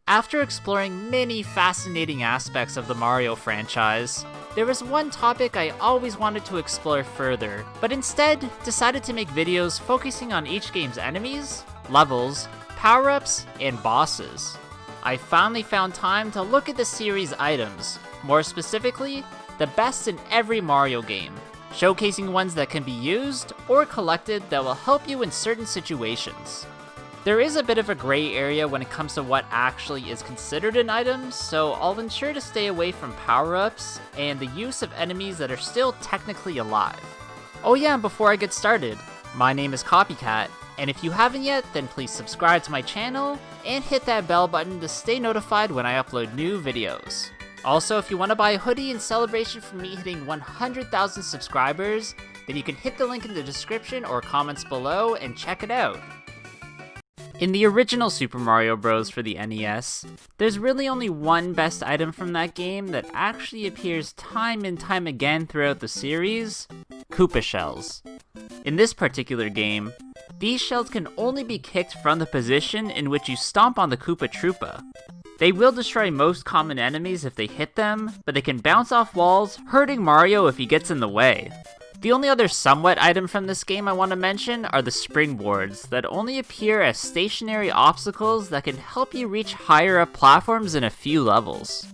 After exploring many fascinating aspects of the Mario franchise, there was one topic I always wanted to explore further, but instead decided to make videos focusing on each game's enemies, levels, power-ups, and bosses. I finally found time to look at the series' items, more specifically, the best in every Mario game, showcasing ones that can be used or collected that will help you in certain situations. There is a bit of a gray area when it comes to what actually is considered an item, so I'll ensure to stay away from power-ups and the use of enemies that are still technically alive. Oh yeah, and before I get started, my name is Copycat, and if you haven't yet, then please subscribe to my channel and hit that bell button to stay notified when I upload new videos. Also, if you want to buy a hoodie in celebration for me hitting 100,000 subscribers, then you can hit the link in the description or comments below and check it out. In the original Super Mario Bros. For the NES, there's really only one best item from that game that actually appears time and time again throughout the series: Koopa shells. In this particular game, these shells can only be kicked from the position in which you stomp on the Koopa Troopa. They will destroy most common enemies if they hit them, but they can bounce off walls, hurting Mario if he gets in the way. The only other somewhat item from this game I want to mention are the springboards that only appear as stationary obstacles that can help you reach higher up platforms in a few levels.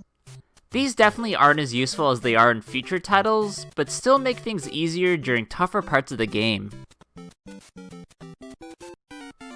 These definitely aren't as useful as they are in future titles, but still make things easier during tougher parts of the game.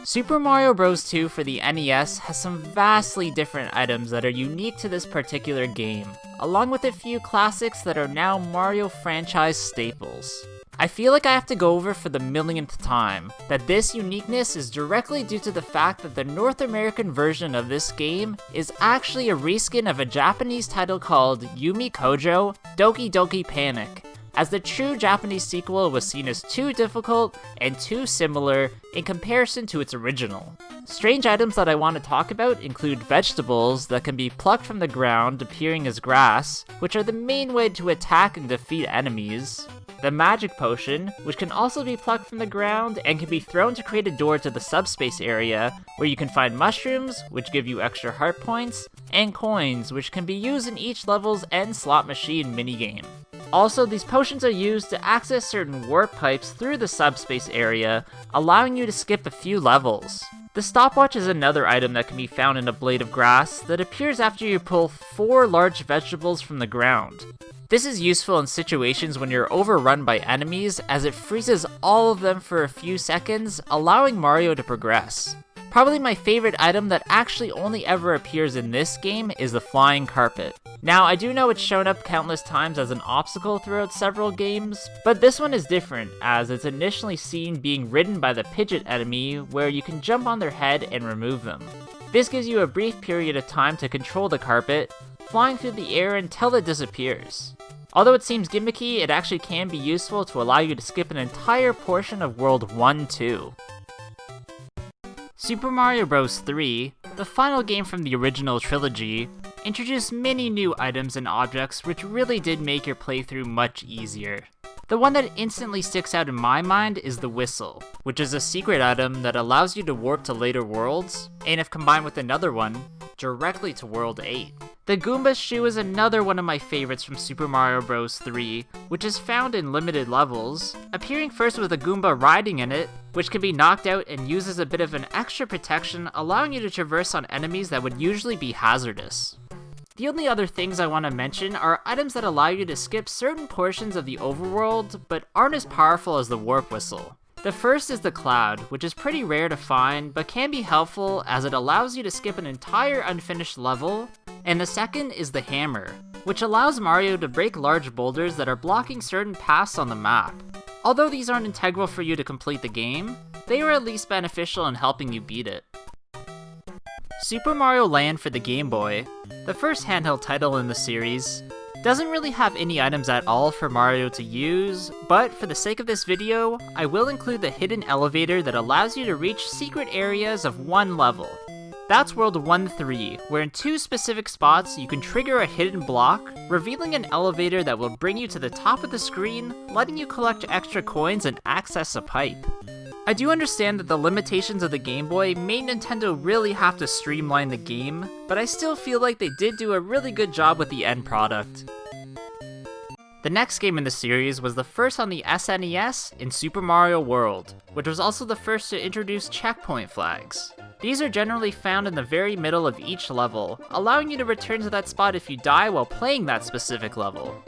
Super Mario Bros. 2 for the NES has some vastly different items that are unique to this particular game, along with a few classics that are now Mario franchise staples. I feel like I have to go over for the millionth time that this uniqueness is directly due to the fact that the North American version of this game is actually a reskin of a Japanese title called Yumi Kojo Doki Doki Panic, as the true Japanese sequel was seen as too difficult and too similar in comparison to its original. Strange items that I want to talk about include vegetables that can be plucked from the ground appearing as grass, which are the main way to attack and defeat enemies, the magic potion, which can also be plucked from the ground and can be thrown to create a door to the subspace area, where you can find mushrooms, which give you extra heart points, and coins, which can be used in each level's end slot machine minigame. Also, these potions are used to access certain warp pipes through the subspace area, allowing you to skip a few levels. The stopwatch is another item that can be found in a blade of grass that appears after you pull 4 large vegetables from the ground. This is useful in situations when you're overrun by enemies, as it freezes all of them for a few seconds, allowing Mario to progress. Probably my favorite item that actually only ever appears in this game is the flying carpet. Now, I do know it's shown up countless times as an obstacle throughout several games, but this one is different, as it's initially seen being ridden by the Pidgeot enemy, where you can jump on their head and remove them. This gives you a brief period of time to control the carpet, flying through the air until it disappears. Although it seems gimmicky, it actually can be useful to allow you to skip an entire portion of World 1-2. Super Mario Bros. 3, the final game from the original trilogy, introduced many new items and objects which really did make your playthrough much easier. The one that instantly sticks out in my mind is the whistle, which is a secret item that allows you to warp to later worlds, and if combined with another one, directly to World 8. The Goomba's shoe is another one of my favorites from Super Mario Bros. 3, which is found in limited levels, appearing first with a Goomba riding in it, which can be knocked out and used as a bit of an extra protection, allowing you to traverse on enemies that would usually be hazardous. The only other things I want to mention are items that allow you to skip certain portions of the overworld, but aren't as powerful as the warp whistle. The first is the cloud, which is pretty rare to find, but can be helpful as it allows you to skip an entire unfinished level, and the second is the hammer, which allows Mario to break large boulders that are blocking certain paths on the map. Although these aren't integral for you to complete the game, they are at least beneficial in helping you beat it. Super Mario Land for the Game Boy, the first handheld title in the series, doesn't really have any items at all for Mario to use, but for the sake of this video, I will include the hidden elevator that allows you to reach secret areas of one level. That's World 1-3, where in 2 specific spots you can trigger a hidden block, revealing an elevator that will bring you to the top of the screen, letting you collect extra coins and access a pipe. I do understand that the limitations of the Game Boy made Nintendo really have to streamline the game, but I still feel like they did do a really good job with the end product. The next game in the series was the first on the SNES in Super Mario World, which was also the first to introduce checkpoint flags. These are generally found in the very middle of each level, allowing you to return to that spot if you die while playing that specific level.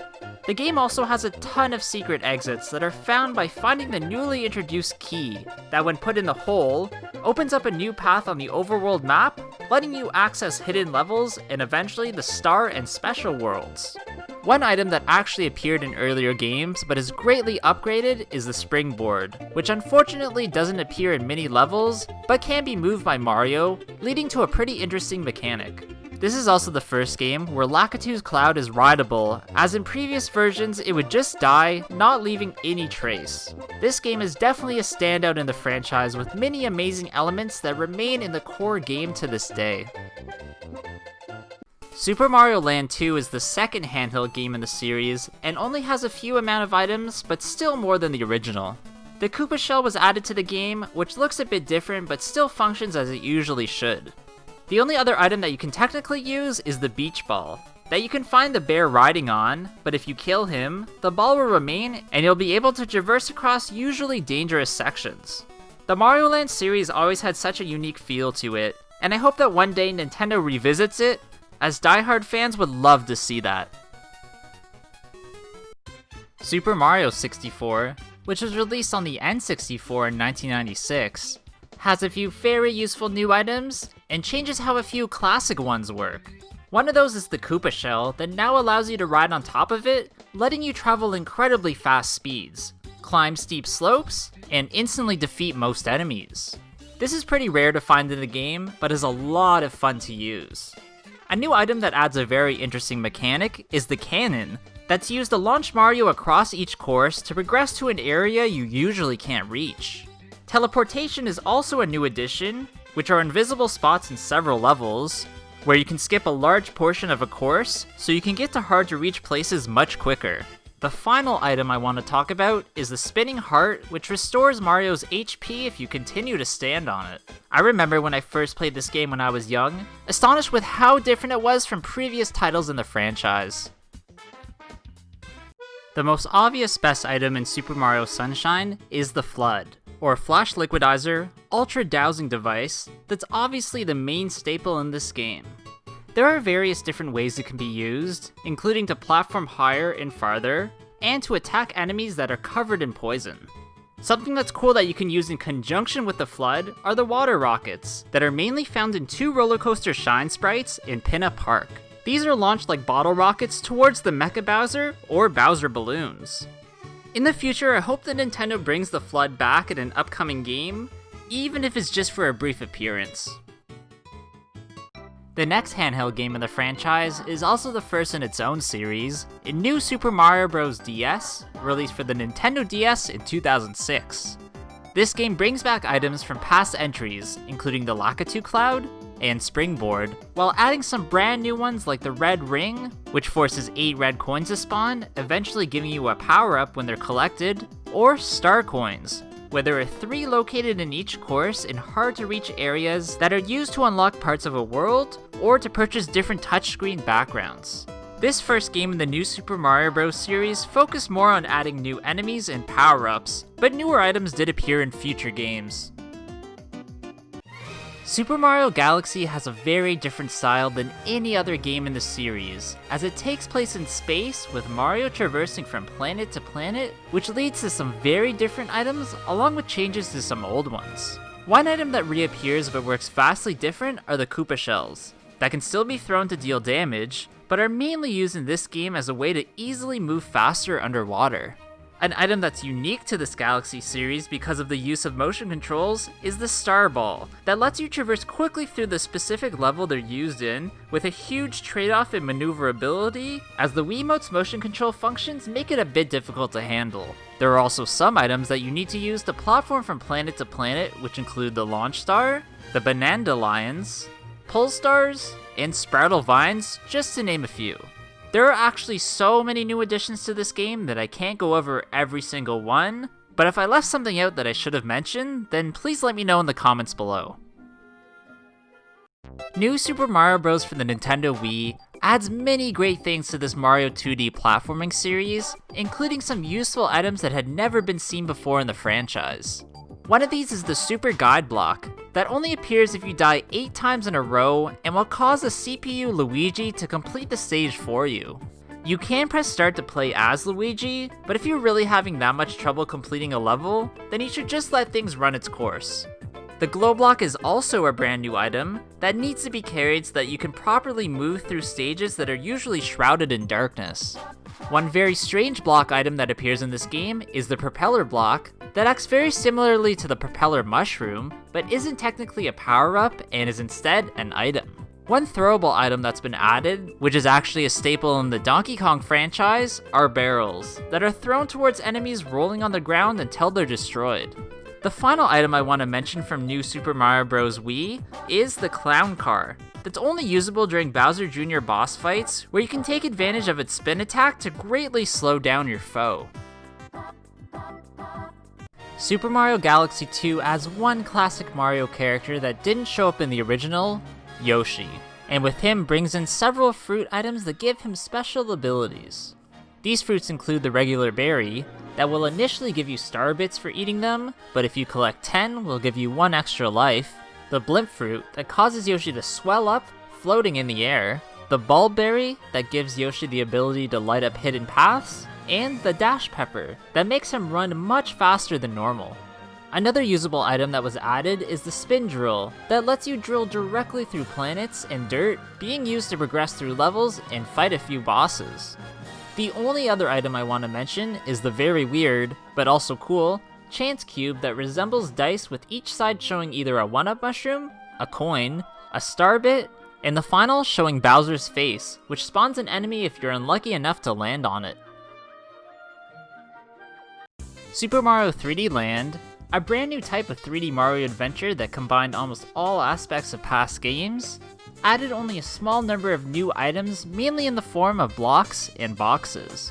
The game also has a ton of secret exits that are found by finding the newly introduced key, that when put in the hole, opens up a new path on the overworld map, letting you access hidden levels and eventually the star and special worlds. One item that actually appeared in earlier games but is greatly upgraded is the springboard, which unfortunately doesn't appear in many levels, but can be moved by Mario, leading to a pretty interesting mechanic. This is also the first game where Lakitu's Cloud is rideable, as in previous versions it would just die, not leaving any trace. This game is definitely a standout in the franchise with many amazing elements that remain in the core game to this day. Super Mario Land 2 is the second handheld game in the series, and only has a few amount of items, but still more than the original. The Koopa Shell was added to the game, which looks a bit different but still functions as it usually should. The only other item that you can technically use is the beach ball, that you can find the bear riding on, but if you kill him, the ball will remain and you'll be able to traverse across usually dangerous sections. The Mario Land series always had such a unique feel to it, and I hope that one day Nintendo revisits it, as diehard fans would love to see that. Super Mario 64, which was released on the N64 in 1996, has a few very useful new items, and changes how a few classic ones work. One of those is the Koopa Shell that now allows you to ride on top of it, letting you travel incredibly fast speeds, climb steep slopes, and instantly defeat most enemies. This is pretty rare to find in the game, but is a lot of fun to use. A new item that adds a very interesting mechanic is the cannon, that's used to launch Mario across each course to progress to an area you usually can't reach. Teleportation is also a new addition, which are invisible spots in several levels, where you can skip a large portion of a course, so you can get to hard to reach places much quicker. The final item I want to talk about is the spinning heart, which restores Mario's HP if you continue to stand on it. I remember when I first played this game when I was young, astonished with how different it was from previous titles in the franchise. The most obvious best item in Super Mario Sunshine is the Flood, or Flash Liquidizer, Ultra Dowsing Device, that's obviously the main staple in this game. There are various different ways it can be used, including to platform higher and farther, and to attack enemies that are covered in poison. Something that's cool that you can use in conjunction with the Flood are the water rockets, that are mainly found in 2 roller coaster shine sprites in Pinna Park. These are launched like bottle rockets towards the Mecha Bowser or Bowser balloons. In the future, I hope that Nintendo brings the Flood back in an upcoming game, even if it's just for a brief appearance. The next handheld game in the franchise is also the first in its own series, in New Super Mario Bros. DS, released for the Nintendo DS in 2006. This game brings back items from past entries, including the Lakitu Cloud and Springboard, while adding some brand new ones like the Red Ring, which forces 8 red coins to spawn, eventually giving you a power-up when they're collected, or Star Coins, where there are 3 located in each course in hard-to-reach areas that are used to unlock parts of a world, or to purchase different touchscreen backgrounds. This first game in the New Super Mario Bros. Series focused more on adding new enemies and power-ups, but newer items did appear in future games. Super Mario Galaxy has a very different style than any other game in the series, as it takes place in space with Mario traversing from planet to planet, which leads to some very different items along with changes to some old ones. One item that reappears but works vastly different are the Koopa Shells, that can still be thrown to deal damage, but are mainly used in this game as a way to easily move faster underwater. An item that's unique to this Galaxy series because of the use of motion controls is the Star Ball, that lets you traverse quickly through the specific level they're used in, with a huge trade-off in maneuverability, as the Wiimote's motion control functions make it a bit difficult to handle. There are also some items that you need to use to platform from planet to planet, which include the Launch Star, the Banana Lions, Pull Stars, and Sproudle Vines, just to name a few. There are actually so many new additions to this game that I can't go over every single one, But if I left something out that I should have mentioned, then please let me know in the comments below. New Super Mario Bros. For the Nintendo Wii adds many great things to this Mario 2D platforming series, including some useful items that had never been seen before in the franchise. One of these is the Super Guide Block, that only appears if you die 8 times in a row and will cause the CPU Luigi to complete the stage for you. You can press start to play as Luigi, but if you're really having that much trouble completing a level, then you should just let things run its course. The Glow Block is also a brand new item that needs to be carried so that you can properly move through stages that are usually shrouded in darkness. One very strange block item that appears in this game is the Propeller Block, that acts very similarly to the Propeller Mushroom, but isn't technically a power-up and is instead an item. One throwable item that's been added, which is actually a staple in the Donkey Kong franchise, are barrels, that are thrown towards enemies rolling on the ground until they're destroyed. The final item I want to mention from New Super Mario Bros. Wii is the Clown Car, that's only usable during Bowser Jr. boss fights, where you can take advantage of its spin attack to greatly slow down your foe. Super Mario Galaxy 2 adds one classic Mario character that didn't show up in the original, Yoshi, and with him brings in several fruit items that give him special abilities. These fruits include the regular berry, that will initially give you star bits for eating them, but if you collect 10 will give you 1 extra life, the blimp fruit that causes Yoshi to swell up, floating in the air, the bulb berry that gives Yoshi the ability to light up hidden paths, and the dash pepper that makes him run much faster than normal. Another usable item that was added is the spin drill that lets you drill directly through planets and dirt, being used to progress through levels and fight a few bosses. The only other item I want to mention is the very weird, but also cool, Chance Cube that resembles dice with each side showing either a 1-up mushroom, a coin, a star bit, and the final showing Bowser's face, which spawns an enemy if you're unlucky enough to land on it. Super Mario 3D Land, a brand new type of 3D Mario adventure that combined almost all aspects of past games, added only a small number of new items, mainly in the form of blocks and boxes.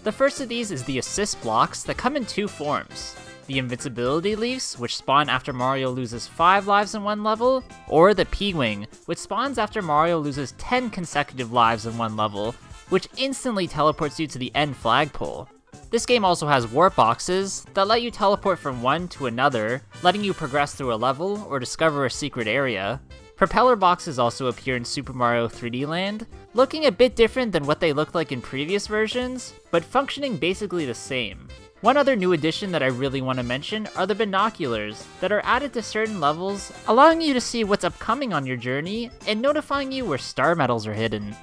The first of these is the assist blocks that come in 2 forms. The invincibility leaves, which spawn after Mario loses 5 lives in one level, or the P-Wing, which spawns after Mario loses 10 consecutive lives in one level, which instantly teleports you to the end flagpole. This game also has warp boxes that let you teleport from one to another, letting you progress through a level or discover a secret area. Propeller boxes also appear in Super Mario 3D Land, looking a bit different than what they looked like in previous versions, but functioning basically the same. One other new addition that I really want to mention are the binoculars that are added to certain levels, allowing you to see what's upcoming on your journey and notifying you where star medals are hidden.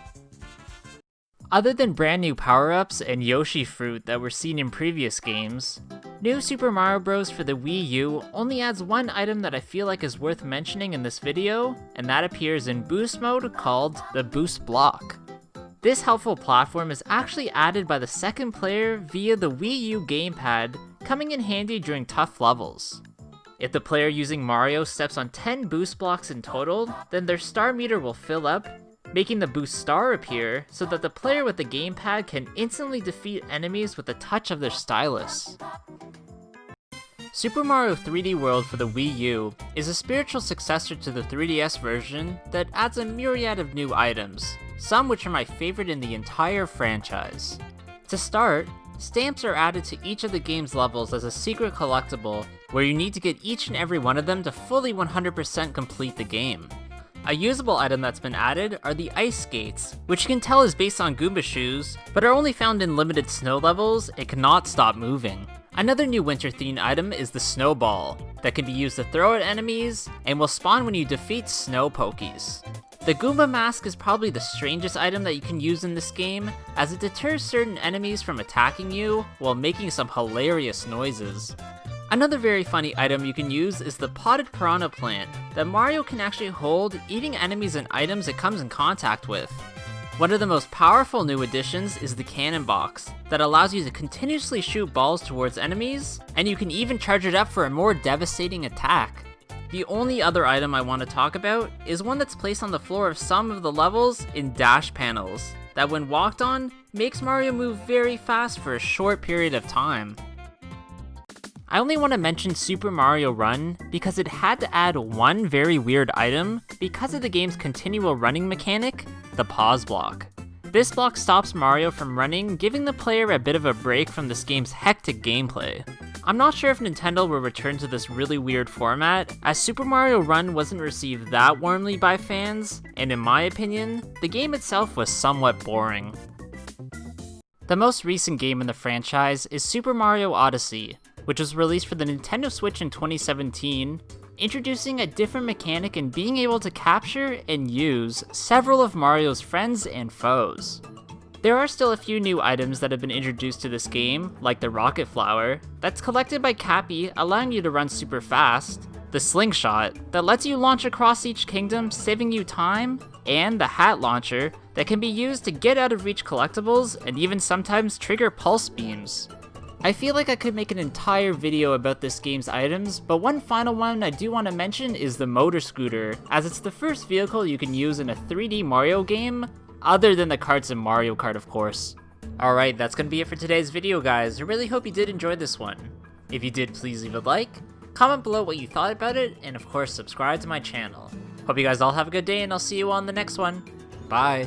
Other than brand new power-ups and Yoshi fruit that were seen in previous games, New Super Mario Bros. For the Wii U only adds one item that I feel like is worth mentioning in this video, and that appears in Boost mode called the Boost Block. This helpful platform is actually added by the second player via the Wii U gamepad, coming in handy during tough levels. If the player using Mario steps on 10 boost blocks in total, then their star meter will fill up, making the boost star appear so that the player with the gamepad can instantly defeat enemies with a touch of their stylus. Super Mario 3D World for the Wii U is a spiritual successor to the 3DS version that adds a myriad of new items, some which are my favorite in the entire franchise. To start, stamps are added to each of the game's levels as a secret collectible where you need to get each and every one of them to fully 100% complete the game. A usable item that's been added are the ice skates, which you can tell is based on Goomba shoes, but are only found in limited snow levels and cannot stop moving. Another new winter-themed item is the snowball, that can be used to throw at enemies, and will spawn when you defeat snow pokies. The Goomba mask is probably the strangest item that you can use in this game, as it deters certain enemies from attacking you, while making some hilarious noises. Another very funny item you can use is the potted piranha plant that Mario can actually hold, eating enemies and items it comes in contact with. One of the most powerful new additions is the cannon box that allows you to continuously shoot balls towards enemies, and you can even charge it up for a more devastating attack. The only other item I want to talk about is one that's placed on the floor of some of the levels in dash panels, that when walked on, makes Mario move very fast for a short period of time. I only want to mention Super Mario Run because it had to add one very weird item because of the game's continual running mechanic, the pause block. This block stops Mario from running, giving the player a bit of a break from this game's hectic gameplay. I'm not sure if Nintendo will return to this really weird format, as Super Mario Run wasn't received that warmly by fans, and in my opinion, the game itself was somewhat boring. The most recent game in the franchise is Super Mario Odyssey, which was released for the Nintendo Switch in 2017, introducing a different mechanic and being able to capture and use several of Mario's friends and foes. There are still a few new items that have been introduced to this game, like the Rocket Flower, that's collected by Cappy, allowing you to run super fast, the Slingshot, that lets you launch across each kingdom, saving you time, and the Hat Launcher, that can be used to get out of reach collectibles and even sometimes trigger pulse beams. I feel like I could make an entire video about this game's items, but one final one I do want to mention is the Motor Scooter, as it's the first vehicle you can use in a 3D Mario game, other than the carts in Mario Kart, of course. Alright, that's gonna be it for today's video, guys. I really hope you did enjoy this one. If you did, please leave a like, comment below what you thought about it, and of course subscribe to my channel. Hope you guys all have a good day, and I'll see you on the next one. Bye!